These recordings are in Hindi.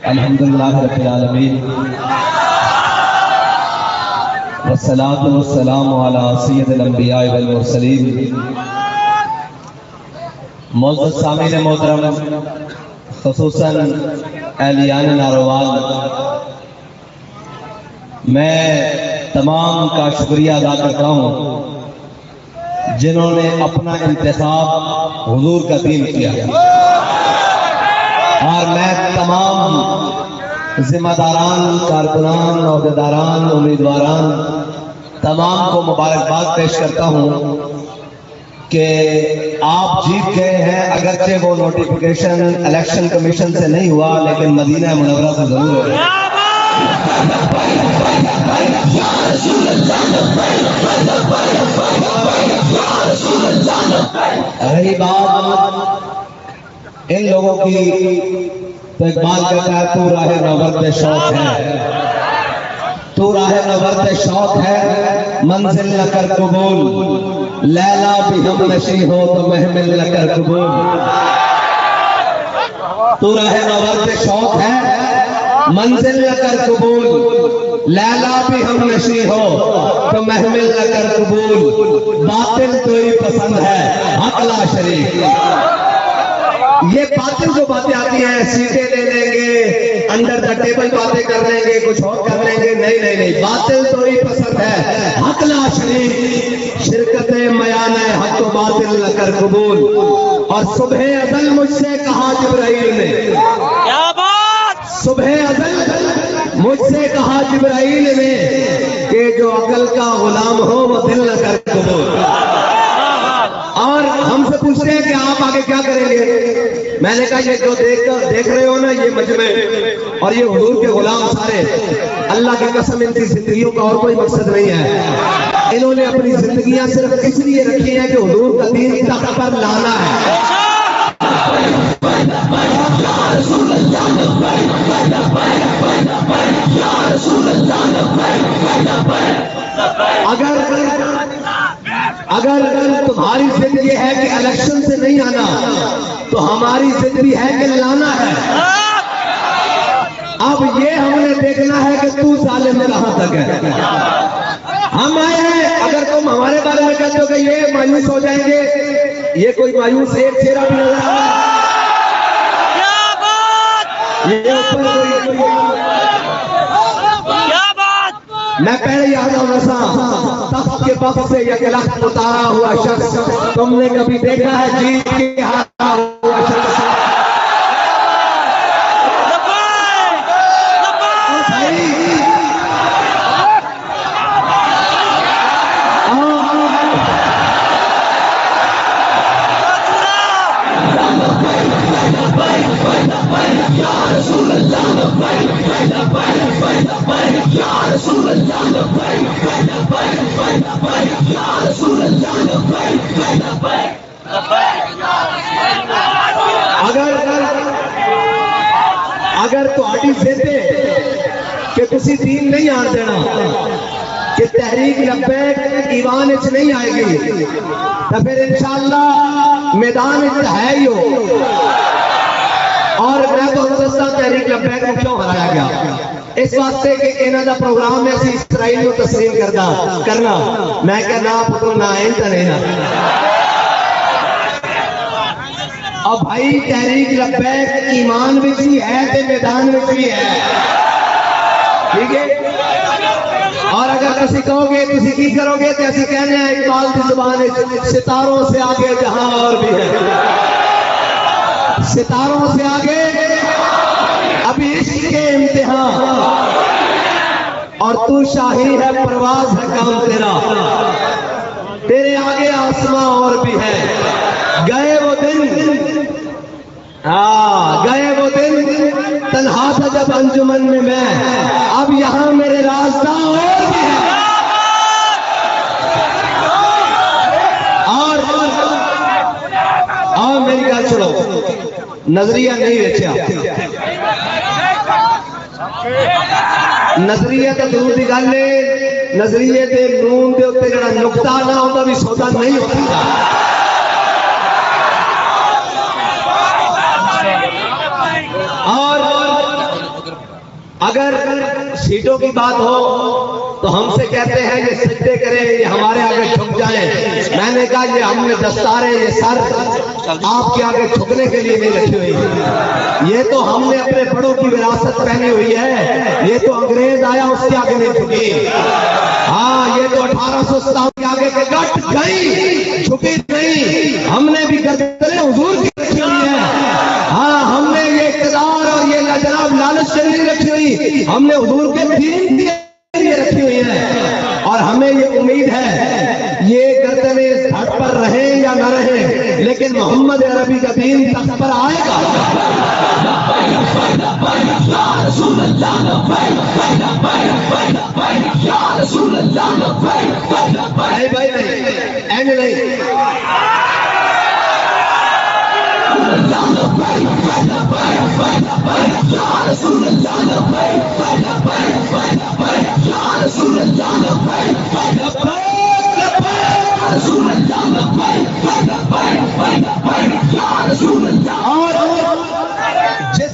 अल्हम्दुलिल्लाह रब्बिल आलमीन वस्सलातु वस्सलामु अला सय्यिदिल अंबिया वल मुरसलीन। मुअज़्ज़ज़ सामीन मोहतरम, खुसूसन अहलियान नारोवाल, मैं तमाम का शुक्रिया अदा करता हूँ जिन्होंने अपना इंतखाब हुजूर का दीन किया, और मैं तमाम जिम्मेदारान, कारकुनान, औहदेदारान, उम्मीदवारान तमाम को मुबारकबाद पेश करता हूँ कि आप जीत गए हैं। अगरचे वो नोटिफिकेशन इलेक्शन कमीशन से नहीं हुआ, लेकिन मदीना मुनव्वरा से जरूर हुआ। रही बात इन लोगों की, तो इकबाल कहता है तू राहे नवरत शौक है, तू राहे नवरत शौक है, मंजिल न कर कबूल, लैला भी हम नशी हो तो महमिल न कर कबूल। तू राहे नवरत शौक है, मंजिल न कर कबूल, लैला भी हम नशी हो तो महमिल न कर कबूल। बातिल तो ही पसंद है, हक ला शरीक। ये बातें जो बातें आती हैं, सीटें ले लेंगे, अंडर द टेबल बातें कर लेंगे, कुछ और कर लेंगे, नहीं नहीं नहीं, बातिल तो ही पसंद है, हक ला शरीक। शिरकत मयान हक तो बातिल न कर कबूल। और सुबह अज़ल मुझसे कहा जिब्राइल ने, क्या बात, सुबह अज़ल मुझसे कहा जिब्राइल ने कि जो अकल का गुलाम हो वो दिल न कर कबूल। और हमसे पूछते हैं कि आप आगे क्या करेंगे। मैंने कहा ये जो देख रहे हो ना, ये मजमे और ये हुजूर के गुलाम सारे, अल्लाह की कसम इनकी जिंदगियों का और कोई मकसद नहीं है। इन्होंने अपनी जिंदगियां सिर्फ इसलिए रखी है कि हुजूर का दीन तख्त पर लाना है। अगर तुम्हारी जिद ये है कि इलेक्शन से नहीं आना, तो हमारी जिद भी है कि लाना है। अब ये हमने देखना है कि तू जालिम कहां तक है। हम आए हैं, अगर तुम हमारे बारे में कहते हो कि ये मायूस हो जाएंगे, ये कोई मायूस एक चेहरा भी नजर आ रहा है। ये ऊपर मैं पहले याद हूं वैसा तख्त के पक्ष से यह लख्त उतारा हुआ शख्स, तुमने कभी देखा है जीत के हारा हुआ शख्स? अगर तुहाडी जिद कि तुसी दीन नहीं आन देना, कि तहरीक लब्बैक ईवान च नहीं आएगी, तो फिर इंशाअल्लाह मैदान है ही हो। और मैं तो दसदा तहरीक लब्बैक को क्यों हराया गया, इस वास्ते कि इन्हां दा प्रोग्राम है इसराइल को तस्लीम करना। मैं कहना पुत्रो ना इंता नहीं ना। अब भाई तहरीक लब्बैक ईमान विच भी है ते मैदान विच भी है, ठीक है। और अगर तुसी कहोगे तुसी की करोगे तो असं कहने हैं इकबाल की जुबान सितारों से आगे जहां और भी है, सितारों से आगे अभी इश्क के इम्तिहान, और तू शाही है परवाज है काम तेरा, तेरे आगे आसमां और भी है। गए वो दिन, गए वो दिन तन्हा था जब अंजुमन में मैं, अब यहां मेरे रास्ता और भी है। और मेरी गल सुनो, नजरिया नहीं बेचा, नजरिए तो दूर की गल है, नजरिए के नून के उत्ते जरा नुकता ना होता भी सौदा नहीं होता। और अगर सीटों की बात हो तो हमसे कहते हैं ये सजदे करें, ये हमारे आगे झुक जाएं। मैंने कहा ये हमने दस्तारे, ये सर आपके आगे झुकने के लिए नहीं रखी हुई, ये तो हमने अपने बड़ों की विरासत पहनी हुई है, ये तो अंग्रेज आया उसके आगे नहीं झुकी। हाँ, ये तो 1857 के आगे कट गई, झुकी नहीं। हमने भी गर्दनें हुजूर की रखी हुई है। हाँ, हमने ये इक़्तिदार और ये जनाब लालच से नहीं रखी हुई, हमने हुजूर के दीन ये रखी हुई है। और हमें ये उम्मीद है ये गर्दनें धड़ पर रहे या न रहे, लेकिन मोहम्मद अरबी का दीन तख्त पर आएगा। नहीं भाई नहीं, ऐसे नहीं।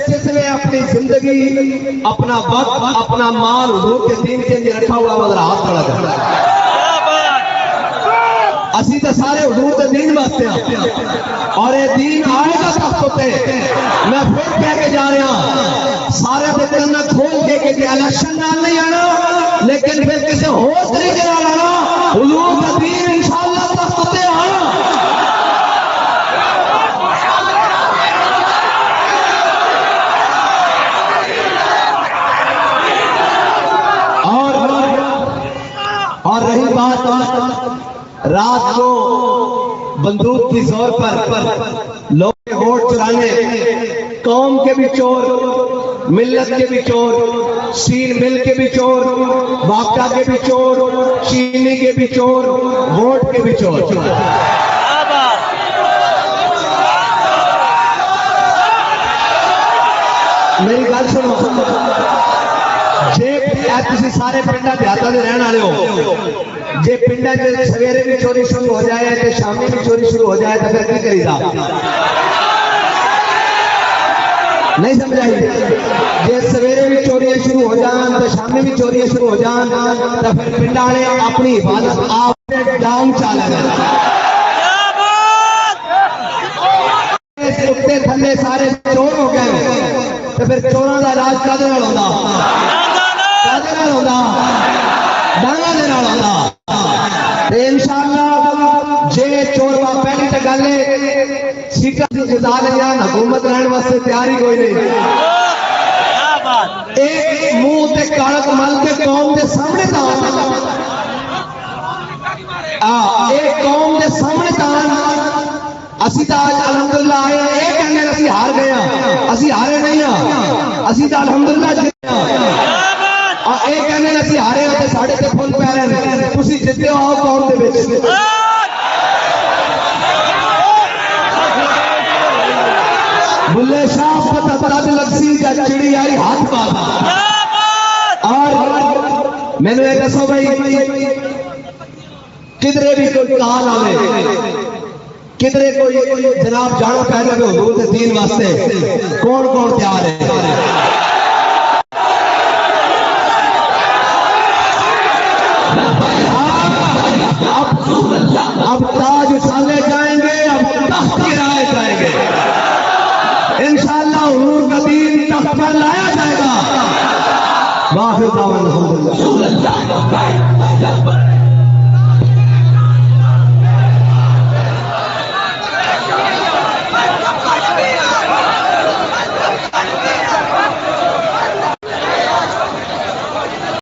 जिसने अपनी जिंदगी, अपना वक्त, अपना माल हुजूर के दीन के लिए रखा हुआ, मतलब हाथ खड़ा कर। असी तो सारे हुजूर के दीन वास्ते और ये दीन आएगा तख्त पे। मैं फिर कह के जा रहा, सारे बच्चों ने खोल के इलेक्शन नाल नहीं आना, लेकिन फिर किसी होश तरीके नाल आना, हुजूर का दीन इंशाअल्लाह तख्त पे आना। और रही बात रात को बंदूक की जोर पर लोग वोट चुराने, कौम के भी चोर, मिल्लत के भी चोर, शीन मिल के भी चोर, वाकटा के भी चोर, चीनी के भी चोर, वोट के भी चोर। मेरी गल सुनो, जे तुम सारे पिंडा देहातां दे रहने वाले हो, जे पिंडा सवेरे भी चोरी शुरू हो जाए तो शामी भी चोरी शुरू हो जाए तो फिर की करीदा? नहीं समझाई? जे सवेरे भी चोरियां शुरू हो जान तो शामी भी चोरियां शुरू हो जान तो फिर पिंडा वाले अपनी हिफाजत आप डाउन चालेंगे। कुत्ते थल्ले सारे चोर हो गए तो फिर चोरों का राज कादे नाल होंदा? कादे नाल होंदा? डांगा दे नाल होंदा। इंशाअल्लाह जे चोरवा पहली तो गल सीटा की जुदा ले जान, हुकूमत रहने वास्ते तैयारी कोई नहीं। एक मुंह ते कड़क मल के कौम के सामने दान, एक कौम के सामने दान। असी तो आज अलहमदुल्ला आए, ये कहने असी हार गए, असी हारे नहीं हाँ, असी तो अलहमदुल्ला जीते और ये कहने असी हारे हो तो साढ़े ते फुल पै रहे, तुम जिते आओ कौम के विच। बुल्ले शाह पता लगसी जब चिड़ी आई हाथ पा। और मैंने ये दसो भाई, किधरे भी कोई काल आवे, किधरे कोई जनाब जाना पै जाए हुजूर के दीन वास्ते, कौन कौन तैयार है? अब ताज उछाले जाएंगे, अब तख्त गिराए जाएंगे, इंशाअल्लाह हुजूर का दीन तख्त पर लाया जाएगा। वाहिद अल्हम्दुलिल्लाह।